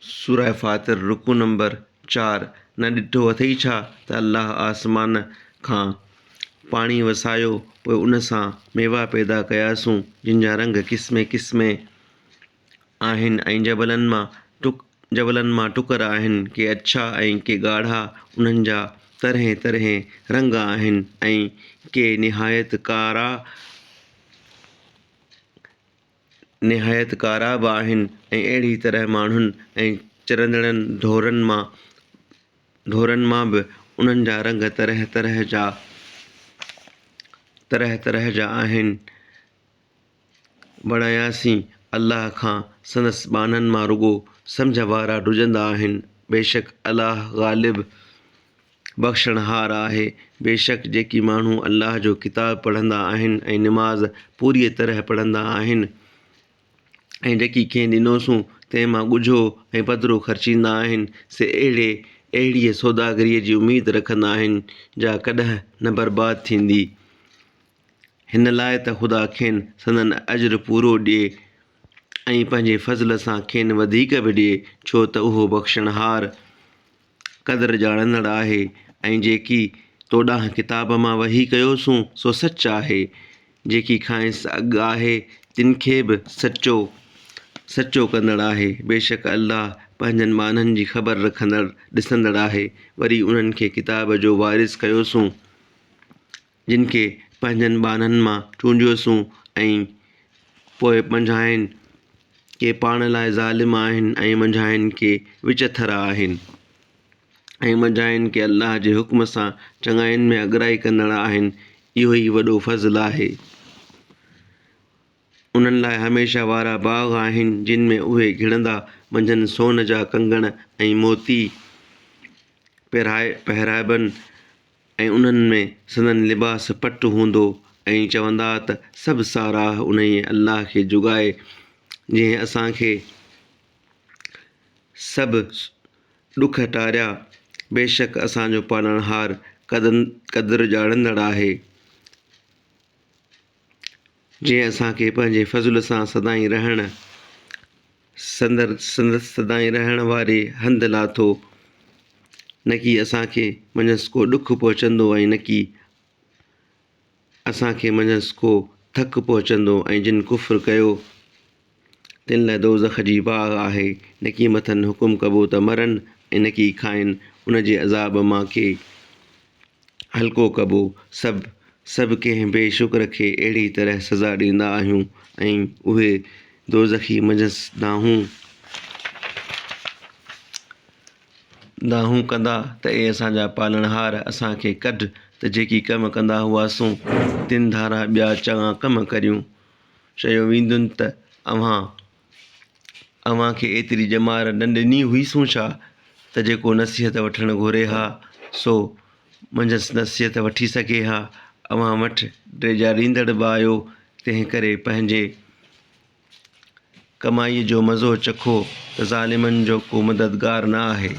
सूरह फातिर रुकू नंबर 4। न ॾिठो अथई छा त अल्लाह आसमान खां पाणी वसायो, पोइ उन सां मेवा पैदा कयासूं जिन जा रंग क़िस्मे क़िस्मे आहिनि ऐं जबलनि मां टुकर आहिनि के अछा ऐं के ॻाढ़ा। उन्हनि जा तरह तरह रंग आहिनि ऐं के निहायत कारा बि आहिनि। ऐं अहिड़ी तरह माण्हुनि ऐं चरंदड़नि ढोरनि मां बि उन्हनि जा रंग तरह तरह जा आहिनि। बणायासीं अल्लाह खां संदसि बाननि मां रुगो सम्झ वारा ॾुजंदा आहिनि। बेशक अल्लाह ग़ालिब बख़्शणहार आहे। बेशक जेकी माण्हू अल्लाह जो किताब पढ़ंदा आहिनि ऐं निमाज़ पूरीअ तरह पढ़ंदा आहिनि ऐं जेकी कंहिं ॾिनोसूं तंहिं मां ॻुझो ऐं पधिरो ख़र्चींदा आहिनि, से अहिड़ीअ सौदागरीअ जी उमीद रखंदा आहिनि जा कॾहिं न बर्बाद थींदी। हिन लाइ त ख़ुदा खेनि संदनि अज्र पूरो ॾिए ऐं पंहिंजे फज़ल सां खेनि वधीक बि ॾिए, छो त उहो बख़्शणहार क़दुरु ॼाणंदड़ आहे। ऐं जेकी तो ॾांहुं किताब मां वही कयोसूं सो सच आहे। जेकी खांइसि अॻु आहे तिन खे बि सचो कंदड़ आहे। बेशक अल्लाह पंहिंजनि बाननि जी ख़बर रखंदड़ ॾिसंदड़ आहे। वरी उन्हनि खे किताब जो वारिस कयोसूं जिन खे पंहिंजनि बाननि मां चूंडियोसूं ऐं पोइ मंझाइनि के पाण लाइ ज़ालिम आहिनि ऐं मंझाइनि के विचथर आहिनि ऐं मंझाइनि के अल्लाह जे हुक्म सां चङाइनि में अॻिराई कंदड़ आहिनि। इहो ई वॾो फ़ज़्ल आहे। उन्हनि लाइ हमेशा वारा बाग़ आहिनि जिन में उहे घिड़ंदा मंझंदि सोन जा कंगण ऐं मोती पहिराइबनि ऐं उन्हनि में संदनि लिबास पटु हूंदो ऐं चवंदा त सभु साराह उन ई अल्लाह खे जुगाए जंहिं असांखे सभु ॾुख टारिया। बेशक असांजो पालणहार क़दुरु ॼाणंदड़ आहे, जंहिं असांखे पंहिंजे फज़ल सां सदाईं रहण वारे हंधि लाथो। न की असांखे मंझंदि को ॾुखु पहुचंदो ऐं न की असांखे मंझंदि को थकु पहुचंदो। ऐं जिन कुफ़्र कयो तिन लाइ दोज़ख जी बाहि आहे। न की मथनि हुकुम कबो त मरनि ऐं न की खाइनि उन जे अज़ाब मां के हल्को कबो। सभु कंहिं बेशुक्र खे अहिड़ी तरह सज़ा ॾींदा आहियूं ऐं उहे दोज़खी मंझंदि दाहूं कंदा त ए असांजा पालणहार असांखे कढ त जेकी कम कंदा हुआसूं तिन धारा ॿिया चङा कम करियूं शयूं वींदुनि त अव्हां खे एतिरी ॼमार न ॾिनी हुईसूं छा त जेको नसीहत वठणु घुरे हा सो मंझंदि नसीहत वठी सघे हा। अव्हां वटि ॾेजारींदड़ बि आयो, तंहिं करे पंहिंजे कमाईअ जो मज़ो चखो त ज़ालिमनि जो को मददगार न आहे।